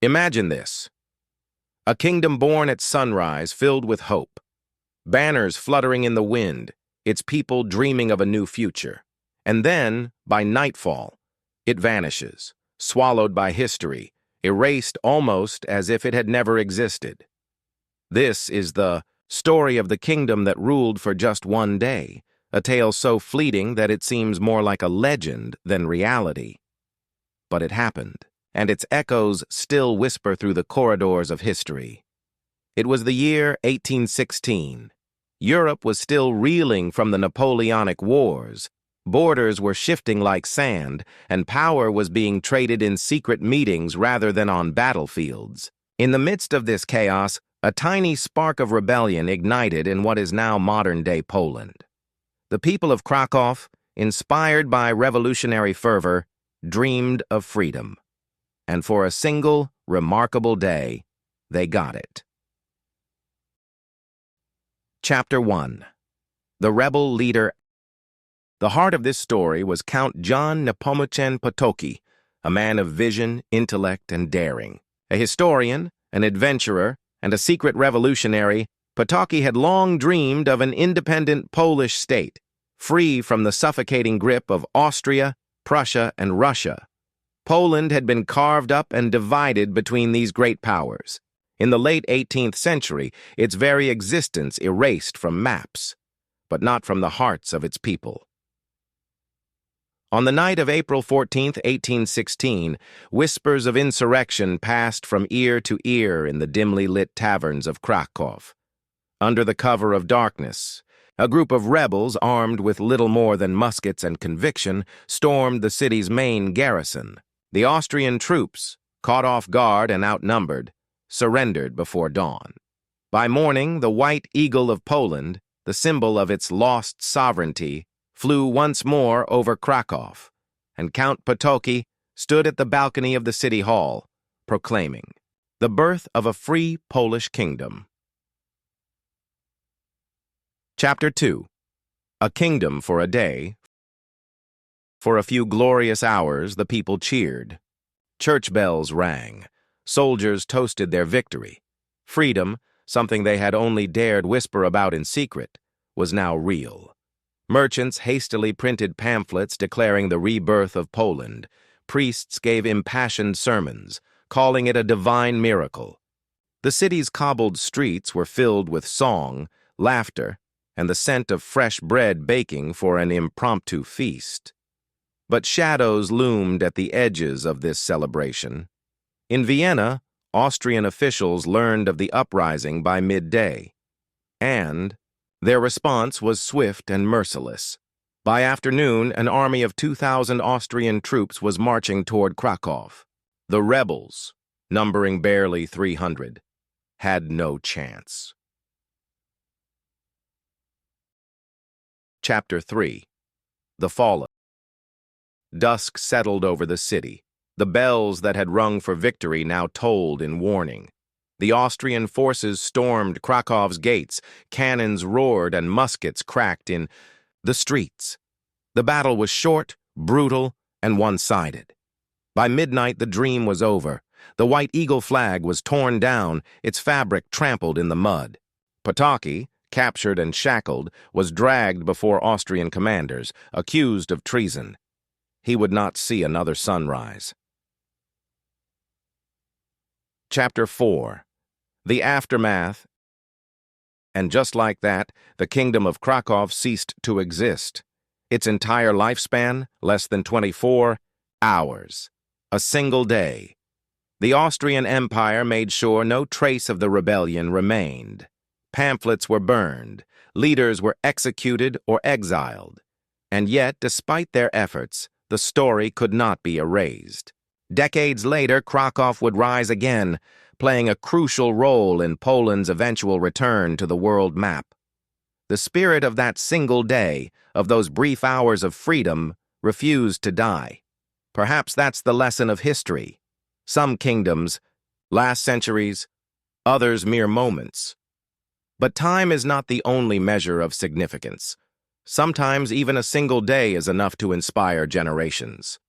Imagine this: a kingdom born at sunrise filled with hope, banners fluttering in the wind, its people dreaming of a new future. And then, by nightfall, it vanishes, swallowed by history, erased almost as if it had never existed. This is the story of the kingdom that ruled for just one day, a tale so fleeting that it seems more like a legend than reality. But it happened, and its echoes still whisper through the corridors of history. It was the year 1816. Europe was still reeling from the Napoleonic Wars. Borders were shifting like sand, and power was being traded in secret meetings rather than on battlefields. In the midst of this chaos, a tiny spark of rebellion ignited in what is now modern-day Poland. The people of Kraków, inspired by revolutionary fervor, dreamed of freedom. And for a single, remarkable day, they got it. Chapter 1. The Rebel Leader. The heart of this story was Count John Nepomucen Potocki, a man of vision, intellect, and daring. A historian, an adventurer, and a secret revolutionary, Potocki had long dreamed of an independent Polish state, free from the suffocating grip of Austria, Prussia, and Russia. Poland had been carved up and divided between these great powers. In the late 18th century, its very existence erased from maps, but not from the hearts of its people. On the night of April 14, 1816, whispers of insurrection passed from ear to ear in the dimly lit taverns of Kraków. Under the cover of darkness, a group of rebels armed with little more than muskets and conviction stormed the city's main garrison. The Austrian troops, caught off guard and outnumbered, surrendered before dawn. By morning, the White Eagle of Poland, the symbol of its lost sovereignty, flew once more over Kraków, and Count Potocki stood at the balcony of the city hall, proclaiming the birth of a free Polish kingdom. Chapter 2. A kingdom for a day. For a few glorious hours, the people cheered. Church bells rang. Soldiers toasted their victory. Freedom, something they had only dared whisper about in secret, was now real. Merchants hastily printed pamphlets declaring the rebirth of Poland. Priests gave impassioned sermons, calling it a divine miracle. The city's cobbled streets were filled with song, laughter, and the scent of fresh bread baking for an impromptu feast. But shadows loomed at the edges of this celebration. In Vienna, Austrian officials learned of the uprising by midday, and their response was swift and merciless. By afternoon, an army of 2,000 Austrian troops was marching toward Kraków. The rebels, numbering barely 300, had no chance. Chapter 3. The Fall. Dusk settled over the city. The bells that had rung for victory now tolled in warning. The Austrian forces stormed Krakow's gates, cannons roared, and muskets cracked in the streets. The battle was short, brutal, and one-sided. By midnight, the dream was over. The White Eagle flag was torn down, its fabric trampled in the mud. Potocki, captured and shackled, was dragged before Austrian commanders, accused of treason. He would not see another sunrise. Chapter 4. The Aftermath. And just like that, the kingdom of Kraków ceased to exist. Its entire lifespan, less than 24 hours. A single day. The Austrian Empire made sure no trace of the rebellion remained. Pamphlets were burned, leaders were executed or exiled. And yet, despite their efforts, the story could not be erased. Decades later, Kraków would rise again, playing a crucial role in Poland's eventual return to the world map. The spirit of that single day, of those brief hours of freedom, refused to die. Perhaps that's the lesson of history. Some kingdoms last centuries, others mere moments. But time is not the only measure of significance. Sometimes even a single day is enough to inspire generations.